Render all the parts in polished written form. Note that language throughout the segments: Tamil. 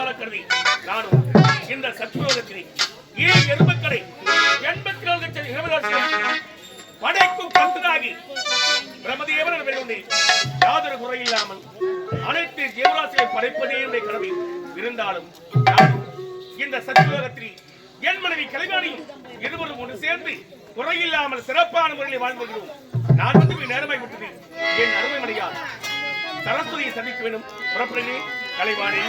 சால கருதி நானும் இந்த சத்யோகத்தினை எருமக்கடை 84 லட்சம் இளவரசியை படைக்கும் கந்தனாகி பிரமதேவன் வெல்லுண்டே யாதொரு குறையில்லாமல் அனைத்து ஜீவராசிகளை படைப்பதே என்னுடைய கடமை. இருந்தாலும் இந்த சத்யோகத்தில் என் மனைவி கலைவாணியும் இருவரும் ஒன்று சேர்ந்து குறையில்லாமல் சிறப்பான முறையில் வாழ்ந்து வருகிறோம். நான் வந்து நேரமாய் விட்டது. என் அருமை மனையால் சரஸ்வதியை சந்திக்க வேண்டும். புறப்படுகிறேன் கலைவாணி.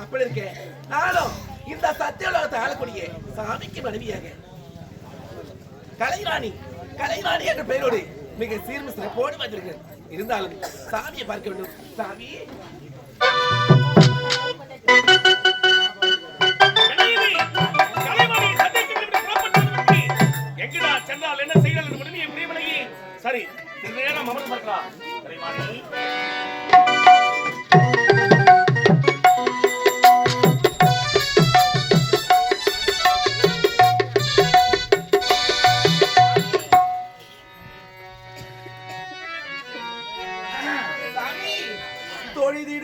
அப்படி இருக்கே நானும் இந்த சத்தியோலகத்தை ஆளக்கூடிய சாமிக்கு மனைவியாக கலைராணி என்ற பெயரோடு மிக சீர்ம சிறப்போடு வந்திருக்கிறேன். இருந்தாலும் சாமியை பார்க்க வேண்டும். சாமி எங்கடா சென்றால் என்ன செய்யலாம் என்று முடிவு பிரியமனையே. சரி நேரம் அமர்ந்து பார்க்கலாம். தொழுதிட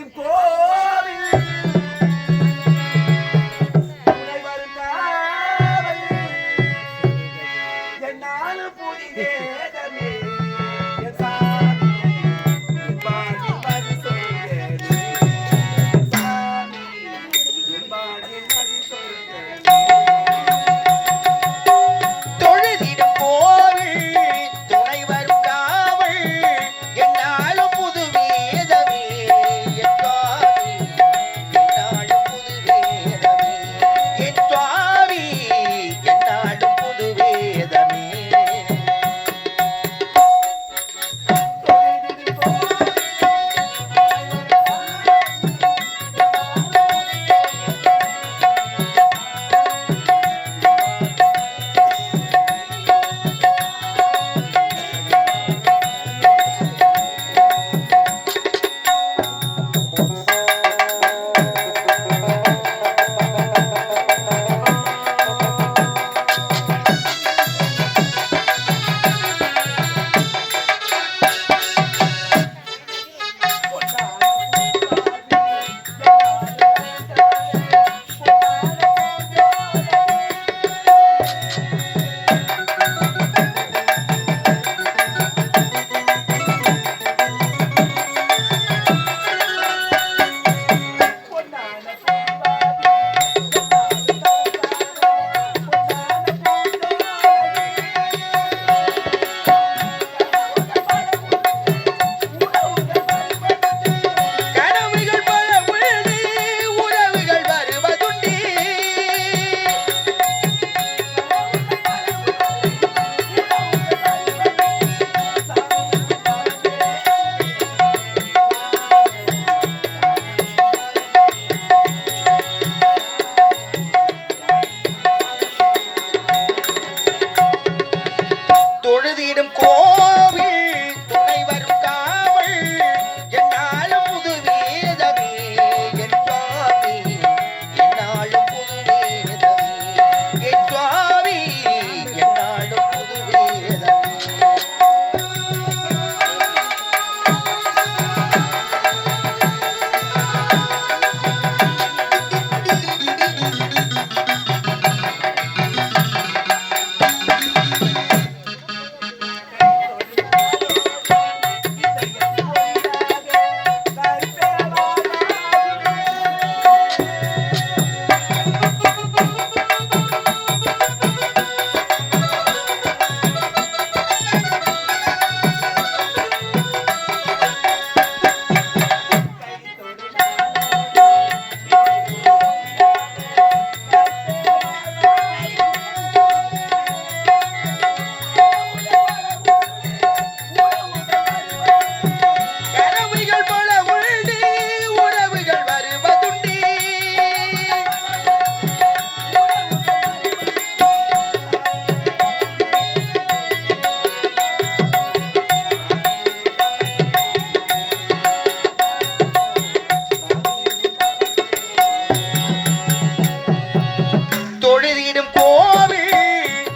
தொழுதிடும் கோவில்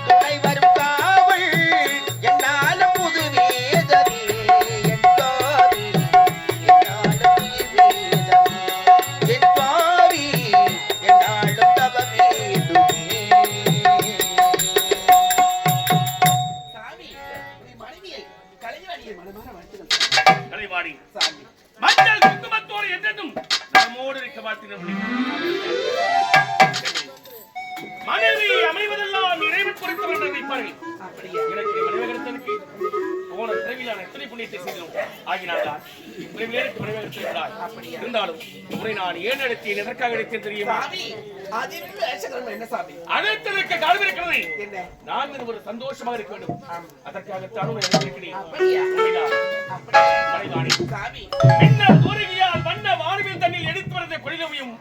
துணை வரும் காவல் என்னாலும் புது வேதமே என் பாவி என்னாலும் உயிர் வேதமே என் பாவி என்னாலும் தவமேதுமே. சாமி உன் மனைவியை கலைவாணியை மனமாற வாழ்த்துகள் கலைவாணி சாமி. மஞ்சள் குங்குமத்தோடு என்றும் நம்மோடு இருக்க வாழ்த்தின மனைவி அமைவதெல்லாம் இறைவன் பொறுத்தவர் என்று நினைப்பார்கள். அப்படியா? எனக்கு மனைவி கிடைத்ததற்கு போன பிறவியில் நான் எத்தனை புண்ணியத்தை செய்தோம் ஆகினால்தான் பிறவிலே எனக்கு மனைவி கிடைத்திருக்கிறார். இருந்தாலும் உன்னை நான் ஏன் எடுத்தேன் எதற்காக எடுத்தேன் தெரியுமா? சாமி அதில் வேஷக்கிழமை என்ன சாமி? அனைத்திற்கு காலம் இருக்கிறது. என்ன? நான் ஒரு சந்தோஷமாக இருக்க வேண்டும். அதற்காகத்தான் உன்னை எடுத்திருக்கிறேன். அப்படியா? உண்மைதான். அப்படியா? கலைவாணி சாமி மின்னல் தூரிகையால் வண்ண வானவில் தண்ணில் எடுத்து வரத கொடிலவையும்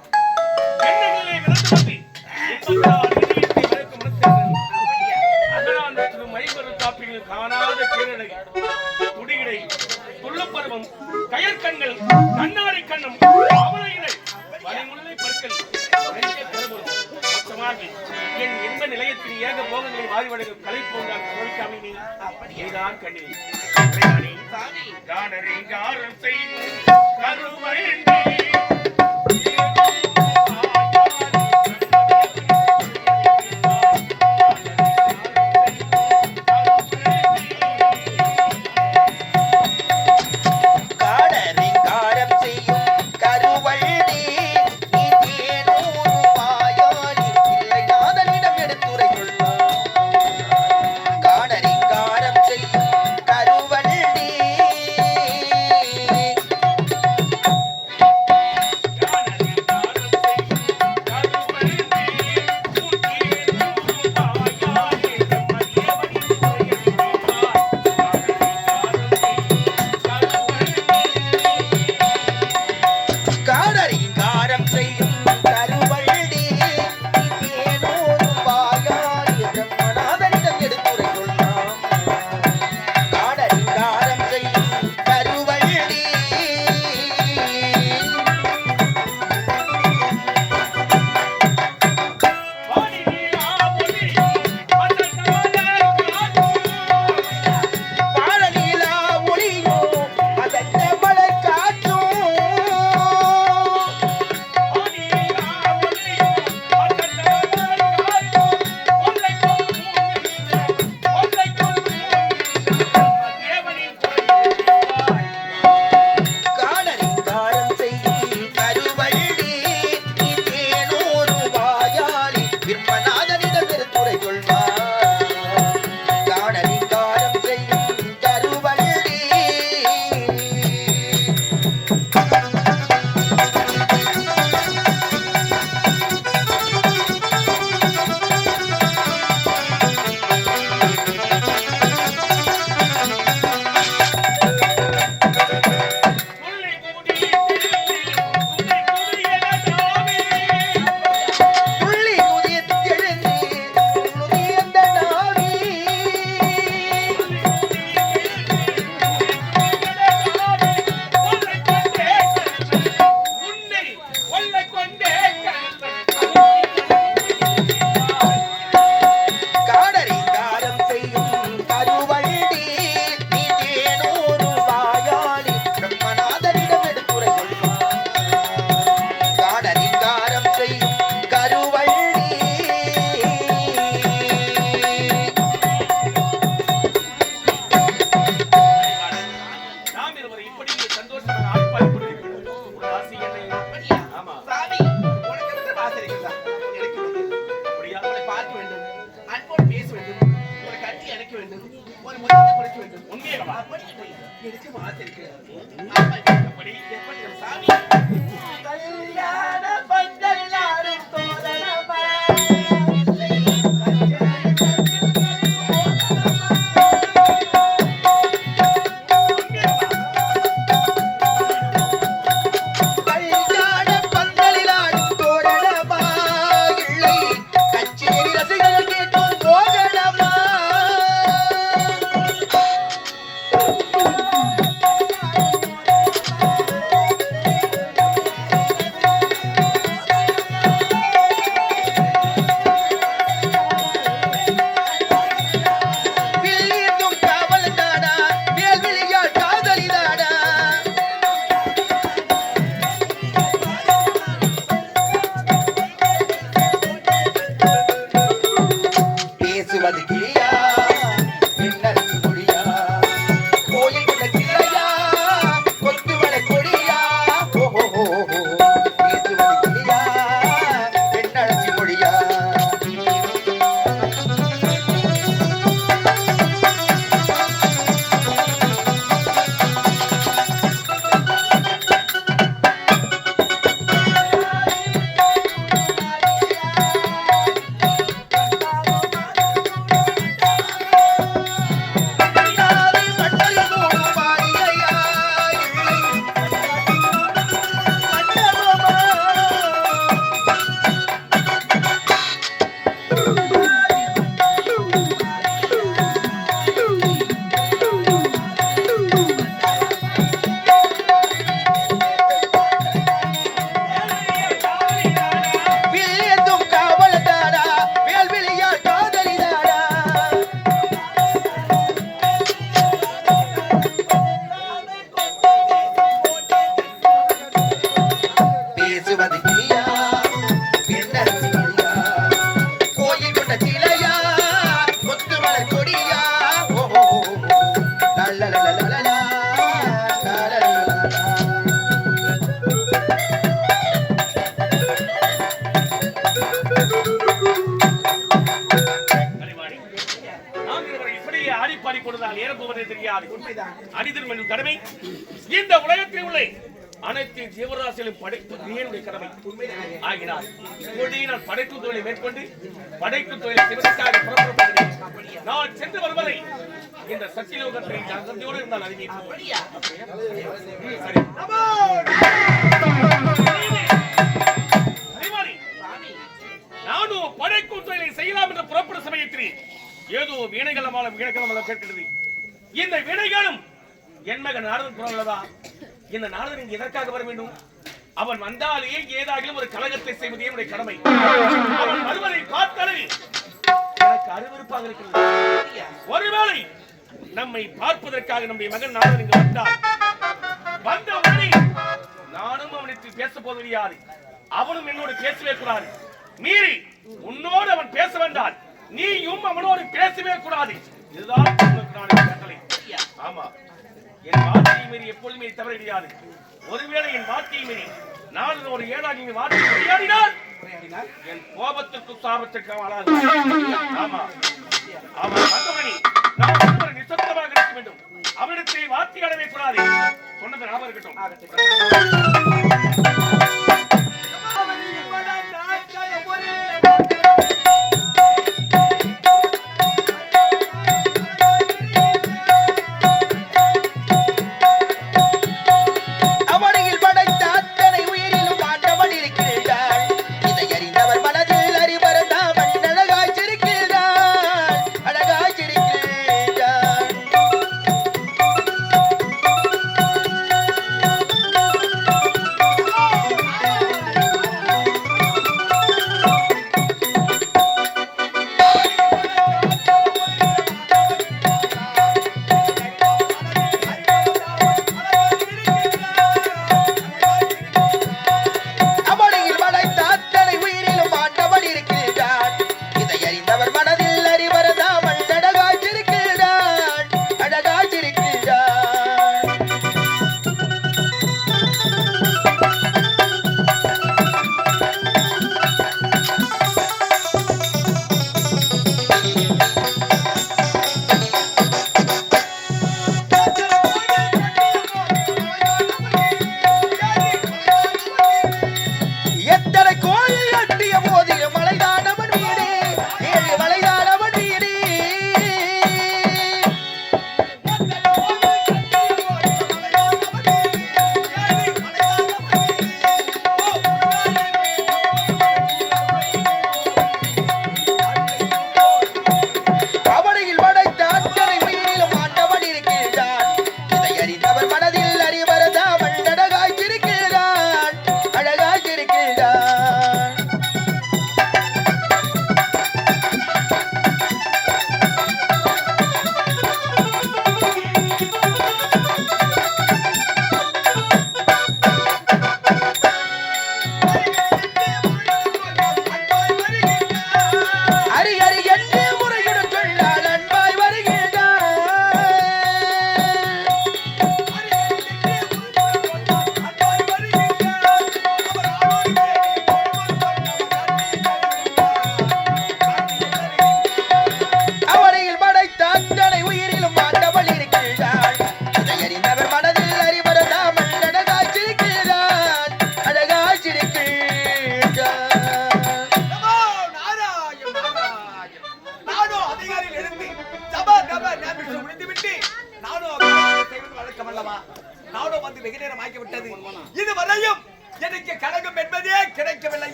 எண்ணங்களிலே விளந்து வந்து இன்பத்தால் இதயத்தை மறைக்கும் மனத்தென்று அதனால் மற்றும் ஐம்பது காப்பிகள் காணாத பேரடை துடிகிடை துள்ளுப்பருவம் கயற்கண்கள் கண்ணாடி கண்ணம் அவலையினை வலிமுல்லை பற்கள் நெஞ்ச கருவம் மொத்தமாக என் இன்ப நிலையத்தின் ஏக போகங்களை வாரிவடைகள் கலை போன்றான் கோவிக்காமி நீ அப்படியேதான் கண்ணி சாமி காணறிங்காரம் செய்யும் கருவழி காடரிங்காரம் செய்யும் கருவள்ளி நீ தேனூறு வாயாடி இல்லை நாதனிடம் எடுத்துரைத்துள்ளார். காடரிங்காரம் செய்யும் கருவள்ளி பேசுவது கிளியா பெண்ணரசி கிளியா கோயில் கொண்ட சிலையா கொத்து மலை கொடியா ஓஹோ லலலலலலலா லலலலலலா கலைவாணி, நாம் இருவரை இப்படியே ஆடிப்பாடி கொடுத்தால் ஏறப்போவதே தெரியாது. அடிதல் என்னும் கடமை இந்த உலகத்தில் உள்ள அனைத்து ஜீவராசிகளும் படைப்பு நீனுடைய கடமை ஆகினார். இப்பொழுது நான் படைப்பு தொழிலை மேற்கொண்டு படைப்பு தொழிலை சிவனுக்காக புறப்படுகிறேன். நான் சென்று வருவதை இந்த சத்தியலோகத்தை ஜாகிரதையோடு இருந்தால் அறிவிப்பேன். சரி. கலைவாணி, நானும் படைக்கும் தொழிலை செய்யலாம் என்று புறப்படும் சமயத்தில் ஏதோ வீணைகளமான கேட்கிறது. இந்த வீணைகளும் என் மகன் நாரதன் புறவல்லவா? இந்த நாரதன் இங்கு எதற்காக வர வேண்டும்? அவன் வந்தாலே ஏதாகிலும் ஒரு கலகத்தை செய்வது என்னுடைய கடமை. அவன் வருவதை பார்த்தாலே எனக்கு அருவருப்பாக இருக்கிறது. ஒருவேளை நம்மை பார்ப்பதற்காக நம்முடைய மகன் நாரதன் இங்கு வந்தால் வந்த உடனே நானும் அவனுக்கு பேச போவது யாரு? அவனும் என்னோடு பேசவே கூடாது. மீறி உன்னோடு அவன் பேச வேண்டால் நீயும் அவனோடு பேசவே கூடாது. இதுதான் கட்டளை. ஆமா, என் வார்த்தையை மீறி எப்பொழுதுமே தவற முடியாது. ஒருவேளை என் வார்த்தையை மீறி நான் ஒரு ஏழாகி வார்த்தை விளையாடினால் என் கோபத்திற்கு சாபத்திற்கு ஆளாது. ஆமா ஆமா, வந்தவனி நான் நிசப்தமாக இருக்க வேண்டும். அவனிடத்தை வார்த்தை அடவே கூடாது. சொன்னது ஞாபகம் இருக்கட்டும்.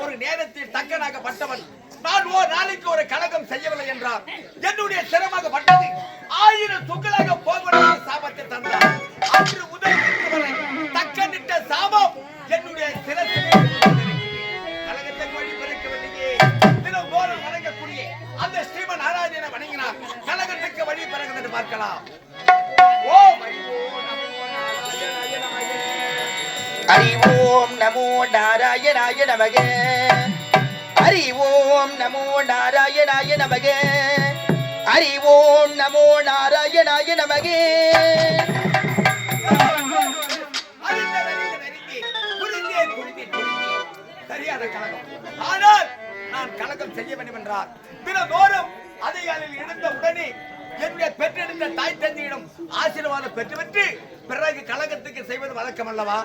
ஒரு நேரத்தில் தக்கனாகப்பட்டவன் நான் நாளைக்கு ஒரு கலகம் செய்யவில்லை என்றார். என்னுடைய சிரமமாகப்பட்டது 1000 துகளாக போகக்கூடிய சாபத்தை தந்தார். அன்று முதல் வரை தக்கனிட்ட சாபம் என்னுடைய சிரசிலே கலகத்தை வழி பிறக்கவில்லையே. தினம் போலும் வணங்கக்கூடிய அந்த ஸ்ரீமன் நாராயணனை வணங்கினார். கலகத்துக்கு வழி பிறகுன்னு பார்க்கலாம். ஹரி ஓம் நமோ நாராயணாய நமக ஹரி ஓம் நமோ நாராயணாய நமக ஹரி ஓம் நமோ நாராயணாய நமக சரியான கலகம். ஆனால் நான் கலகம் செய்ய வேண்டும் என்றார் தினதோறும் அதிகாலையில் எழுந்த உடனே என்னுடைய பெற்றெடுத்த தாய் தந்தையிடம் ஆசீர்வாதம் பெற்று பிறகு கலகத்துக்கு செய்வது வழக்கம் அல்லவா?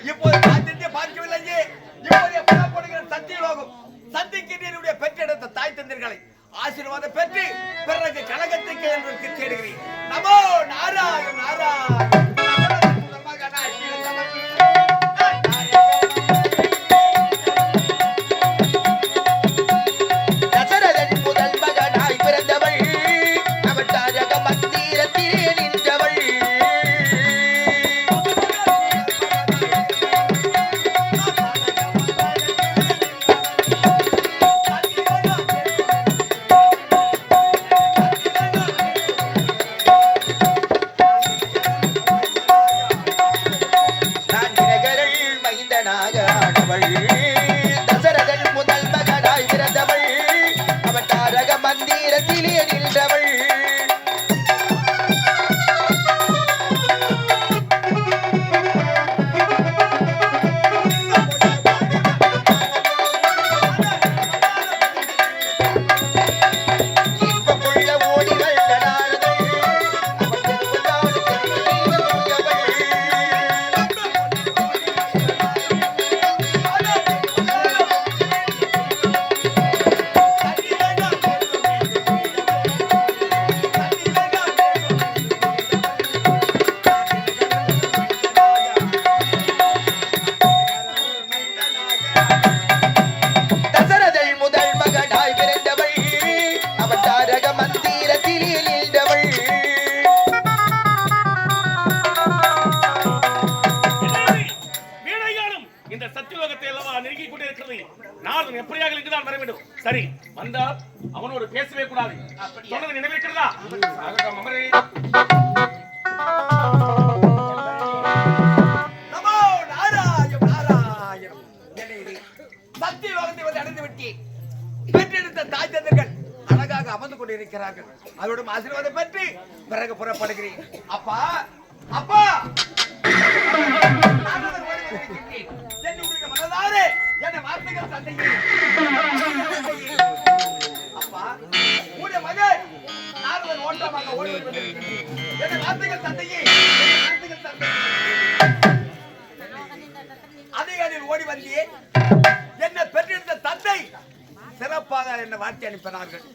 இப்போது தாய் தந்தையை பார்க்கவில்லையே. இப்போது புறப்படுகிற சத்தியலோகம் சந்திக்கின்ற என்னுடைய பெற்றெடுத்த தாய் தந்தைகளை ஆசீர்வாதம் பெற்று பிறகு கலகத்துக்கு என்று தேடுகிறேன். நமோ நாராயண நாராயண சரி வந்தால் அவனோடு பேசவே கூடாது. சொன்னது நினைவிருக்கிறதா? நமோ நாராயண நாராயண. சத்தியலோகத்தை வந்து அடைந்து விட்டேன். பெற்றெடுத்த தாய் தந்தைகள் அழகாக அமர்ந்து கொண்டிருக்கிறார்கள். அவரோட ஆசீர்வாதம் பெற்று பிறகு புறப்படுகிறேன். அப்பா அப்பா என்னுடைய மனதாரே என்ன வார்த்தைகள் தந்தையே. அப்பா உடைய மகன் நாரதன் ஓட்டமாக ஓடி வந்திருக்கிறேன். என்ன வார்த்தைகள் தந்தையே, வார்த்தைகள் தந்தையே. அதிகாரியில் ஓடி வந்தியே என்ன பெற்றெடுத்த தந்தை சிறப்பாக என்ன வார்த்தை அனுப்பினார்கள்.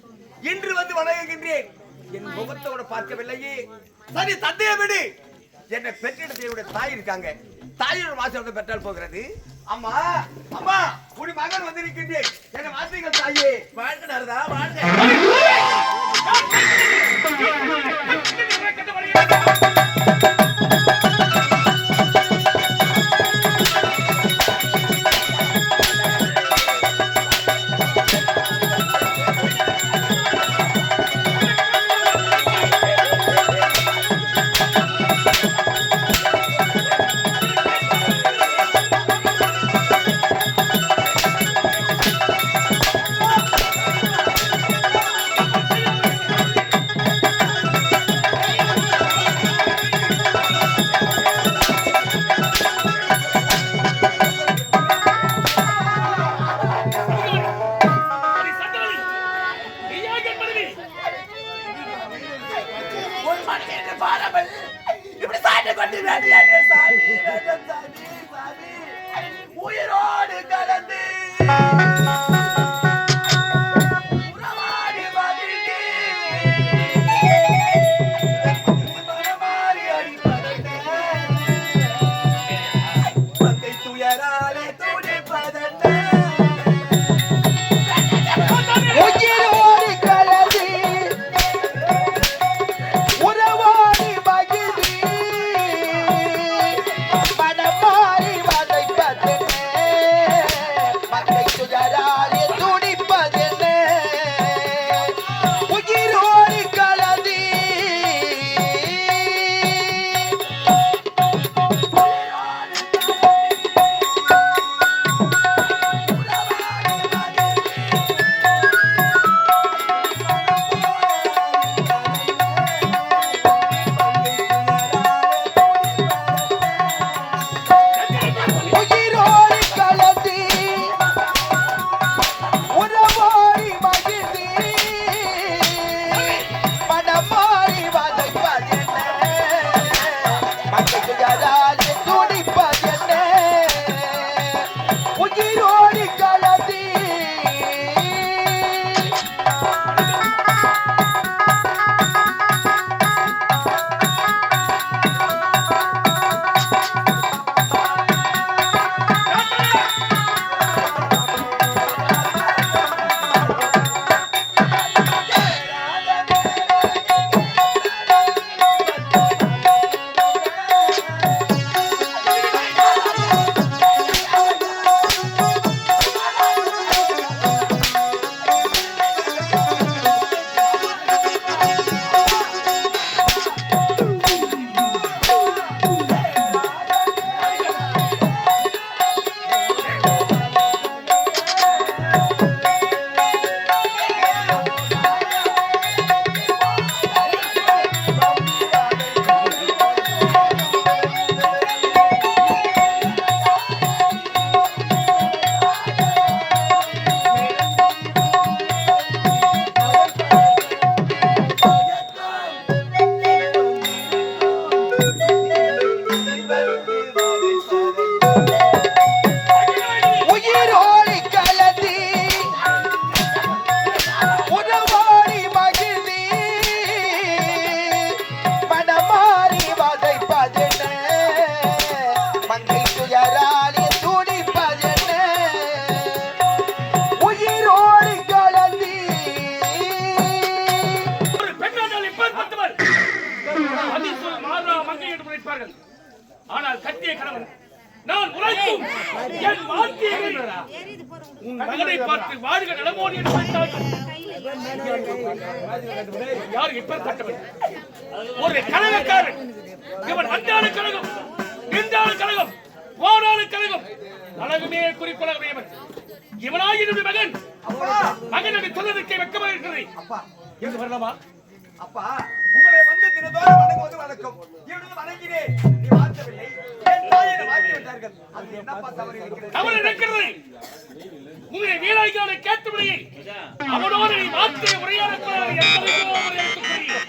இன்று வந்து வணங்குகின்றேன். என் முகத்தோட பார்க்கவில்லையே. சரி தந்தையை விடு. என்னை பெற்றெடுத்த என்னுடைய தாய் இருக்காங்க. தாயோட வாசல் பெற்றால் போகிறது. அம்மா அம்மா உன் மகன் வந்திருக்கின்றேன். என்ன வார்த்தைகள் தாயே. வாழ்க நாரதா வாழ்க. உன் மகனை பார்த்து வாழ்க நலமோடு என்று சொன்னார்கள். யார் எப்பேற்பட்டவன்? ஒரு கழகக்காரன். இவன் அன்றாட கழகம், நின்றாட கழகம், போராட கழகம், கழகமே குறிக்கொள்ளவன். இவனாய் என்னுடைய மகன். மகனுடைய சொல்வதற்கே வெட்கமாக இருக்கிறது. அப்பா என்று வரலாமா? அப்பா உங்களை வந்து தினதோறும் வணங்குவது வணக்கம். இவனது வணங்கினேன், நீ மாற்றவில்லை. என் தாயை மாற்றி விட்டார்கள். அது என்னப்பா தவறு இருக்கிறது? தவறு இருக்கிறது. உங்களை வீராய்களை கேட்டபடியே அவனோடு நீ மாற்றிய உரையாடக்கூடாது என்பதையோ எனக்கு புரியும்.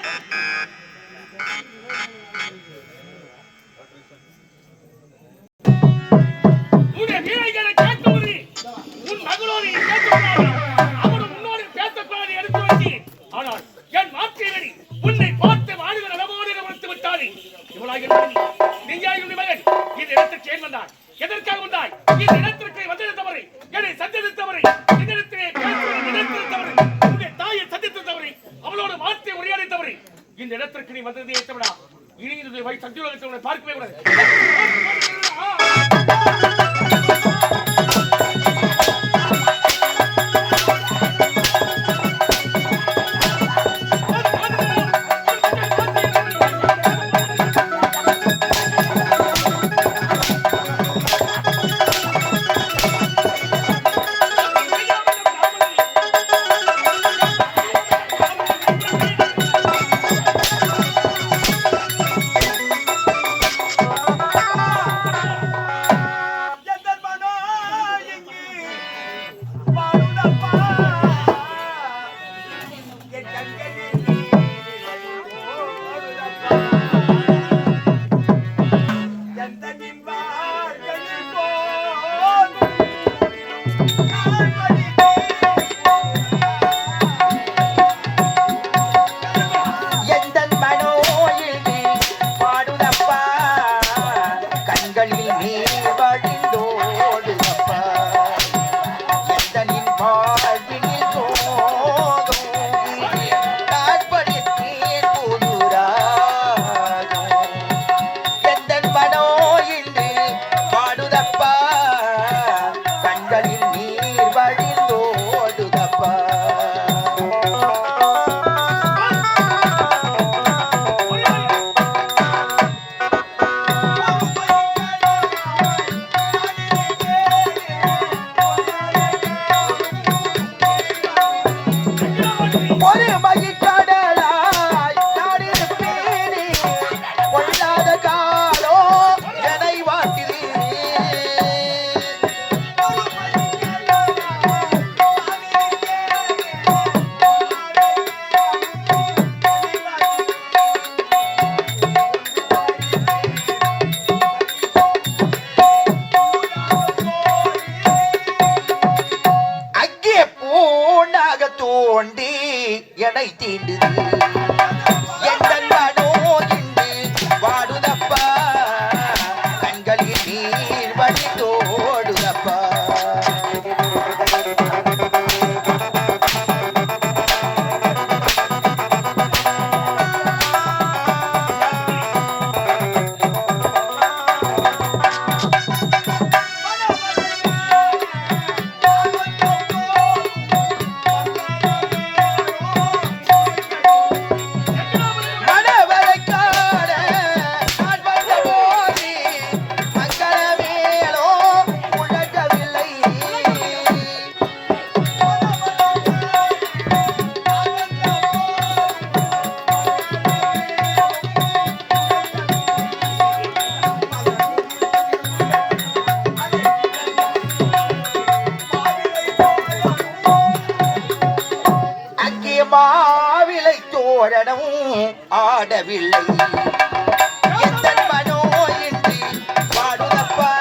உன்னுடைய வீராய்களை கேட்டபடி உன் மகளோடு நீ பேசக்கூடாது, அவனும் முன்னோடு பேசக்கூடாது எடுத்து வந்தேன். ஆனால் என் மாற்றியவனை உன்னை பார்த்து வாழ்க நலமோடு மறுத்து விட்டானே. இவளாக நீயாயுடைய மகன் இந்த இடத்திற்கு ஏன் வந்தாய்? எதற்காக வந்தாய்? இந்த இடத்திற்கு வந்தது தவறு, என்னை சந்தித்து தவறு, இந்த இடத்திலே பேசுவது தவறு, உன்னுடைய தாயை சந்தித்து தவறு, அவளோடு மாற்றி உரையாடி தவறு. இந்த இடத்திற்கு நீ வந்ததே ஏற்றவிடா. இனி இந்த வழி சத்தியுலகத்தை பார்க்கவே கூடாது. எடை தீண்டுது எந்தோ இன்று வாடுதப்பா கண்களில் நீர் வழிந்தோடுதப்பா மாவிலை தோரணம் ஆடவில்லை எந்த மனோ இன்றி வாடுதப்பா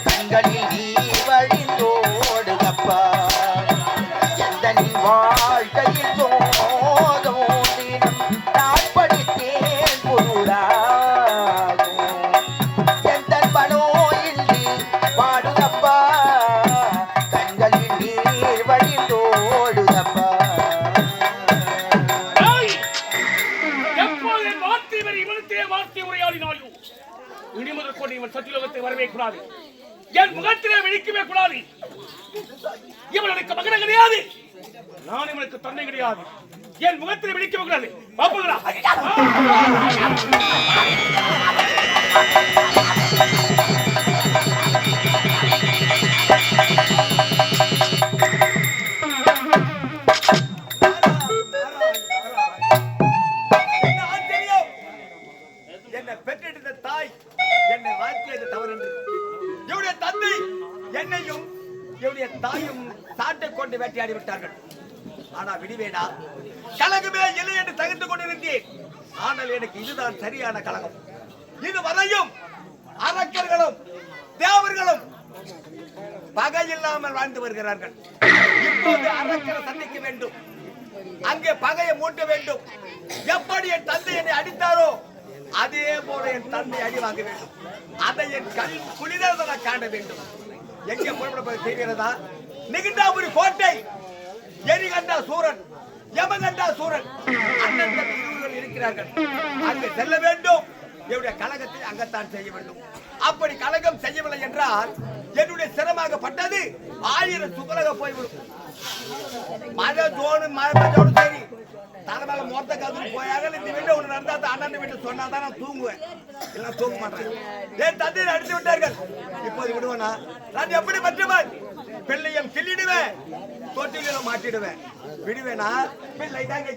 கண்களில் நீர் வழிந்தோடுதப்பா எந்த நீ வாழ்க்கையில் சோதம் நான் படித்தேன் பொருளாகும் எந்த மனோ இன்றி வாடுதப்பா கண்களில் நீர் வழிந்தோடுதப்பா இனிமுதல் கொண்டு இவன் சத்தியுலகத்தை வரவே கூடாது. என் முகத்திலே விழிக்கவே கூடாது. இவனுக்கு மகன் கிடையாது, நான் இவனுக்கு தந்தை கிடையாது. என் முகத்திலே விழிக்கவே கூடாது. பாப்புங்களா என்னை பெற்றெடுத்த தாய் என்னை வாழ்க்கையது தவறு என்று என்னுடைய தந்தை என்னையும் என்னுடைய தாயும் சாட்டை கொண்டு வேட்டையாடி விட்டார்கள். ஆனா விடுவேனா, கலகமே இல்லை என்று தகுந்து கொண்டிருந்தேன். ஆனால் எனக்கு இதுதான் சரியான கலகம். இதுவரையும் அரக்கர்களும் தேவர்களும் பகை இல்லாமல் வாழ்ந்து வருகிறார்கள். இப்போது அரக்கரை சந்திக்க வேண்டும், அங்கே பகையை மூட்ட வேண்டும். எப்படி என் தந்தை என்னை அடித்தாரோ அதே போல என் தந்தை அடி வாங்க வேண்டும். அதை என் கண் குளிர காண வேண்டும். எங்கே புறப்பட தெரிகிறதா? நிகிண்டாபுரி கோட்டை, எரிகண்டா சூரன், யமகண்டா சூரன், அண்ணன் தம்பி இருவர்கள் இருக்கிறார்கள். அங்கு செல்ல வேண்டும். என்னுடைய கலகத்தை அங்கத்தான் செய்ய வேண்டும். அப்படி கலகம் செய்யவில்லை என்றால் என்னுடைய சிரமமாகப்பட்டது 1000 சுகலக போய்விடும். மழை ஜோனு மழை சரி, தலைமையில மொத்த கதவு போயாக இந்த வீட்டை ஒண்ணு நடந்தா அண்ணன் வீட்டை சொன்னாதான் நான் தூங்குவேன், இல்ல தூங்க மாட்டேன். என் தந்தையை அடித்து விட்டார்கள். இப்போது விடுவேனா? நான் எப்படி பற்றுவேன்? பிள்ளையம் கிள்ளிடுவேன், தொட்டில மாட்டிடுவேன். விடுவேனா? பிள்ளை தாங்க